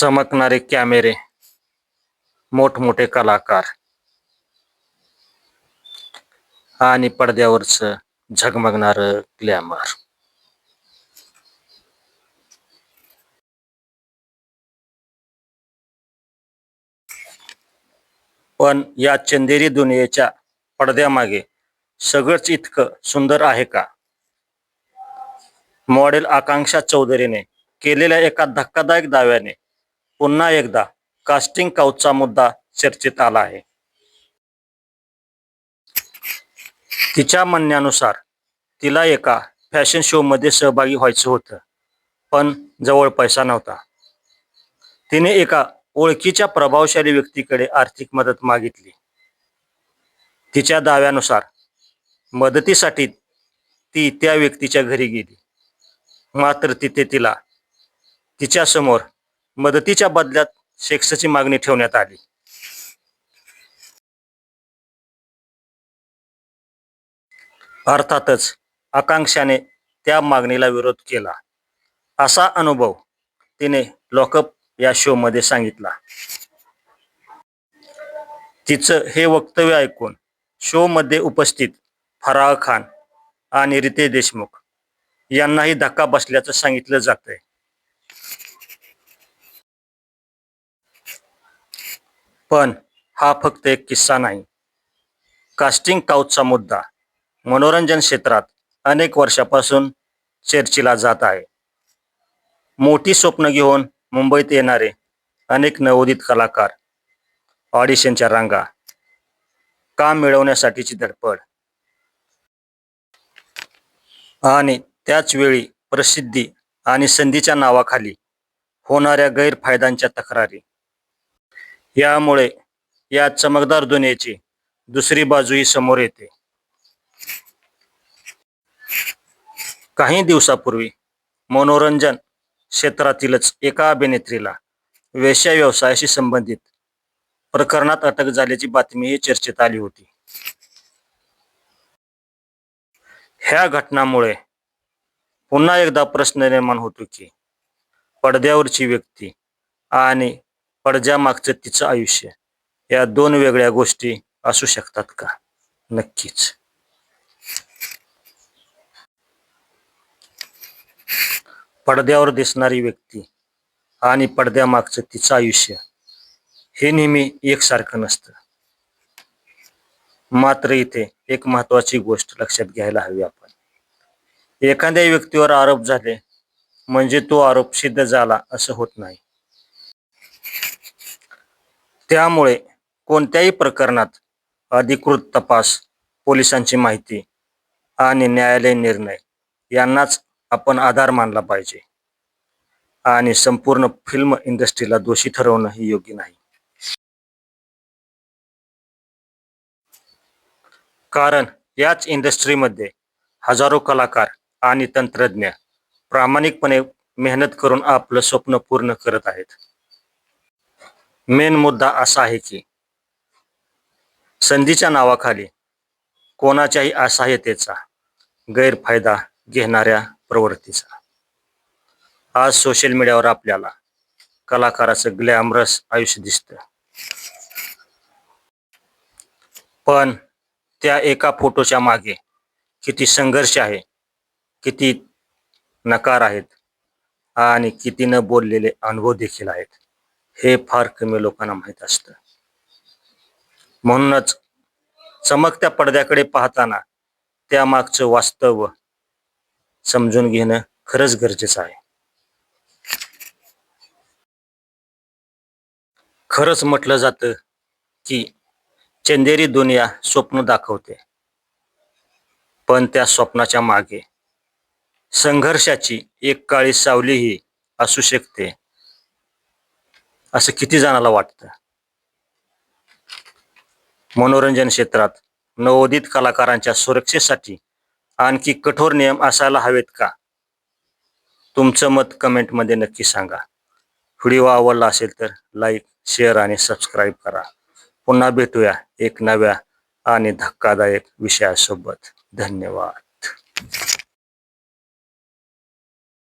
चमकणारे कॅमेरे, मोठमोठे कलाकार आणि पडद्यावरचं झगमगणारं ग्लॅमर. पण या चंदेरी दुनियेच्या पडद्यामागे सगळंच इतकं सुंदर आहे का? मॉडेल आकांक्षा चौधरीने केलेल्या एका धक्कादायक दाव्याने पुन्हा एकदा कास्टिंग काऊचचा मुद्दा चर्चेत आला आहे. तिच्या म्हणण्यानुसार तिला एका फॅशन शोमध्ये सहभागी व्हायचं होतं, पण जवळ पैसा नव्हता. तिने एका ओळखीच्या प्रभावशाली व्यक्तीकडे आर्थिक मदत मागितली. तिच्या दाव्यानुसार मदतीसाठी ती त्या व्यक्तीच्या घरी गेली, मात्र तिथे तिला तिच्यासमोर मदतीच्या बदल्यात सेक्सची मागणी ठेवण्यात आली. अर्थातच आकांक्षाने त्या मागणीला विरोध केला. असा अनुभव तिने लॉकअप या शोमध्ये सांगितला. तिचं हे वक्तव्य ऐकून शोमध्ये उपस्थित फराह खान आणि रितेश देशमुख यांनाही धक्का बसल्याचं सांगितलं जातंय. पण हा फक्त एक किस्सा नाही. कास्टिंग काऊचचा मुद्दा मनोरंजन क्षेत्रात अनेक वर्षापासून चर्चेला जात आहे. मोठी स्वप्न घेऊन मुंबईत येणारे अनेक नवोदित कलाकार, ऑडिशनच्या रांगा, काम मिळवण्यासाठीची धडपड आणि त्याच वेळी प्रसिद्धी आणि संधीच्या नावाखाली होणाऱ्या गैरफायद्यांच्या तक्रारी, यामुळे या चमकदार दुनियेची दुसरी बाजूही समोर येते. काही दिवसापूर्वी मनोरंजन क्षेत्रातीलच एका अभिनेत्रीला वेश्या व्यवसायाशी संबंधित प्रकरणात अटक झाल्याची बातमीही चर्चेत आली होती. ह्या घटनामुळे पुन्हा एकदा प्रश्न निर्माण होतो की पडद्यावरची व्यक्ती आणि पडद्यामागचं तिचं आयुष्य या दोन वेगळ्या गोष्टी असू शकतात का? नक्कीच. पडद्यावर दिसणारी व्यक्ती आणि पडद्यामागचं तिचं आयुष्य हे नेहमी एकसारखं नसतं. मात्र इथे एक महत्त्वाची गोष्ट लक्षात घ्यायला हवी आपण. एखाद्या व्यक्तीवर आरोप झाले म्हणजे तो आरोप सिद्ध झाला असं होत नाही. त्यामुळे कोणत्याही प्रकरणात अधिकृत तपास, पोलिसांची माहिती आणि न्यायालयीन निर्णय यांनाच आपण आधार मानला पाहिजे आणि संपूर्ण फिल्म इंडस्ट्रीला दोषी ठरवणं ही योग्य नाही. कारण याच इंडस्ट्रीमध्ये हजारो कलाकार आणि तंत्रज्ञ प्रामाणिकपणे मेहनत करून आपलं स्वप्न पूर्ण करत आहेत. मेन मुद्दा असा आहे की संधीच्या नावाखाली कोणाच्याही असहाय्यतेचा गैरफायदा घेणाऱ्या प्रवृत्तीचा. आज सोशल मीडियावर आपल्याला कलाकाराचं ग्लॅमरस आयुष्य दिसतं, पण त्या एका फोटोच्या मागे किती संघर्ष आहे, किती नकार आहेत आणि किती न बोललेले अनुभव देखील आहेत, हे फार कमी लोकांना माहीत असतं. म्हणूनच चमकत्या पडद्याकडे पाहताना त्यामागचं वास्तव समजून घेणं खरंच गरजेचं आहे. खरंच म्हटलं जातं की चंदेरी दुनिया स्वप्न दाखवते, पण त्या स्वप्नाच्या मागे संघर्षाची एक काळी सावलीही असू शकते, असं किती जणाला वाटतं. मनोरंजन क्षेत्रात नवोदित कलाकारांच्या सुरक्षेसाठी आणखी कठोर नियम असायला हवेत का? तुमचं मत कमेंटमध्ये नक्की सांगा. व्हिडिओ आवडला असेल तर लाईक, शेअर आणि सबस्क्राईब करा. पुन्हा भेटूया एक नव्या आणि धक्कादायक विषयासोबत. धन्यवाद.